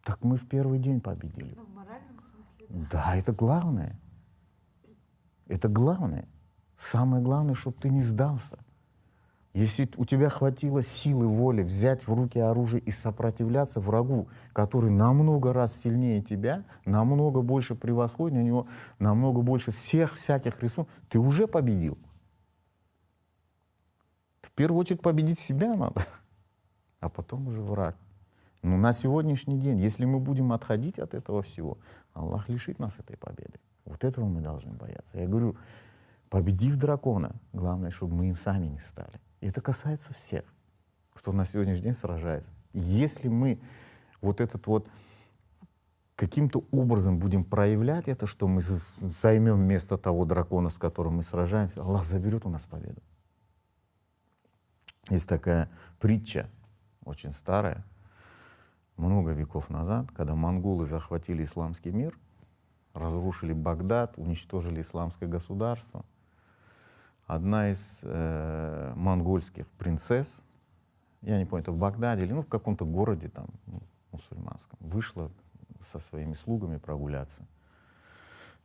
Так мы в первый день победили. Ну, в моральном смысле, да. Да, это главное. Это главное. Самое главное, чтобы ты не сдался. Если у тебя хватило силы, воли взять в руки оружие и сопротивляться врагу, который намного раз сильнее тебя, намного больше превосходит, у него намного больше всех всяких ресурсов, ты уже победил. В первую очередь победить себя надо, а потом уже враг. Но на сегодняшний день, если мы будем отходить от этого всего, Аллах лишит нас этой победы. Вот этого мы должны бояться. Я говорю, победив дракона, главное, чтобы мы им сами не стали. И это касается всех, кто на сегодняшний день сражается. Если мы вот этот вот каким-то образом будем проявлять это, что мы займем место того дракона, с которым мы сражаемся, Аллах заберет у нас победу. Есть такая притча, очень старая, много веков назад, когда монголы захватили исламский мир, разрушили Багдад, уничтожили исламское государство. Одна из монгольских принцесс, я не помню, это в Багдаде или в каком-то городе там, мусульманском, вышла со своими слугами прогуляться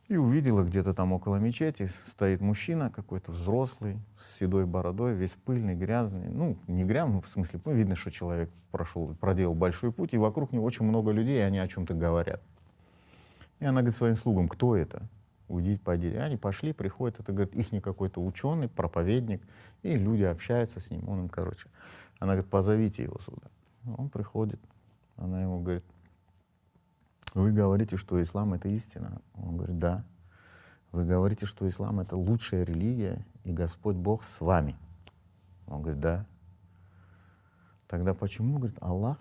и увидела где-то там около мечети стоит мужчина какой-то взрослый, с седой бородой, весь пыльный, грязный. Ну, не грязный, в смысле, видно, что человек проделал большой путь, и вокруг него очень много людей, и они о чем-то говорят. И она говорит своим слугам, кто это? Уйдите, пойдите. И они пошли, приходят, это, говорит, ихний какой-то ученый, проповедник, и люди общаются с ним, он им, короче. Она говорит, позовите его сюда. Он приходит, она ему говорит, вы говорите, что ислам — это истина? Он говорит, да. Вы говорите, что ислам — это лучшая религия, и Господь Бог с вами? Он говорит, да. Тогда почему, говорит, Аллах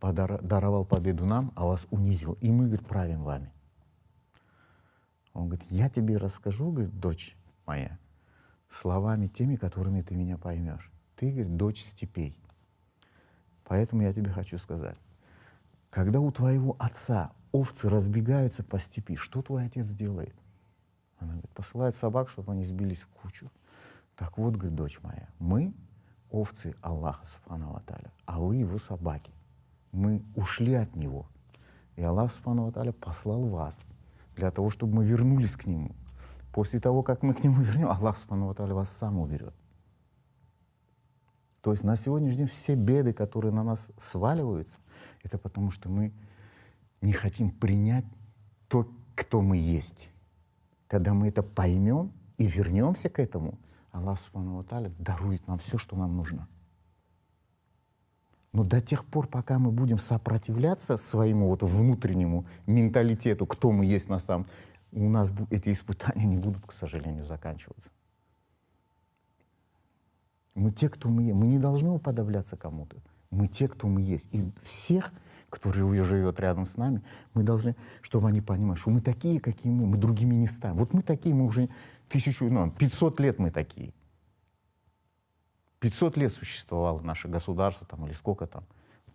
даровал победу нам, а вас унизил, и мы, говорит, правим вами? Он говорит, я тебе расскажу, говорит, дочь моя, словами теми, которыми ты меня поймешь. Ты, говорит, дочь степей. Поэтому я тебе хочу сказать, когда у твоего отца овцы разбегаются по степи, что твой отец делает? Она говорит, посылает собак, чтобы они сбились в кучу. Так вот, говорит, дочь моя, мы овцы Аллаха, субхану ва тааля, а вы его собаки. Мы ушли от него. И Аллах, субхану ва тааля, послал вас для того, чтобы мы вернулись к нему. После того, как мы к нему вернем, Аллах, субхану ва тааля, вас сам уберет. То есть на сегодняшний день все беды, которые на нас сваливаются, это потому, что мы не хотим принять то, кто мы есть. Когда мы это поймем и вернемся к этому, Аллах субхану ва тааля дарует нам все, что нам нужно. Но до тех пор, пока мы будем сопротивляться своему вот внутреннему менталитету, кто мы есть на самом деле, у нас эти испытания не будут, к сожалению, заканчиваться. Мы те, кто мы есть. Мы не должны уподобляться кому-то. Мы те, кто мы есть. И всех, кто живет рядом с нами, мы должны, чтобы они понимали, что мы такие, какие мы другими не станем. Вот мы такие, мы уже 500 лет мы такие. 500 лет существовало наше государство там, или сколько там.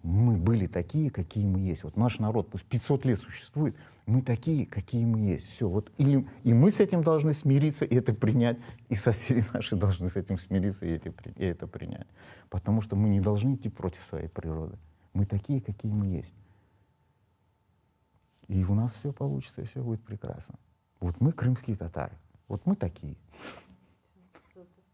Мы были такие, какие мы есть. Вот наш народ пусть 500 лет существует, мы такие, какие мы есть. Все. Вот, и мы с этим должны смириться и это принять, и соседи наши должны с этим смириться и это принять. Потому что мы не должны идти против своей природы. Мы такие, какие мы есть. И у нас все получится, и все будет прекрасно. Вот мы крымские татары. Вот мы такие.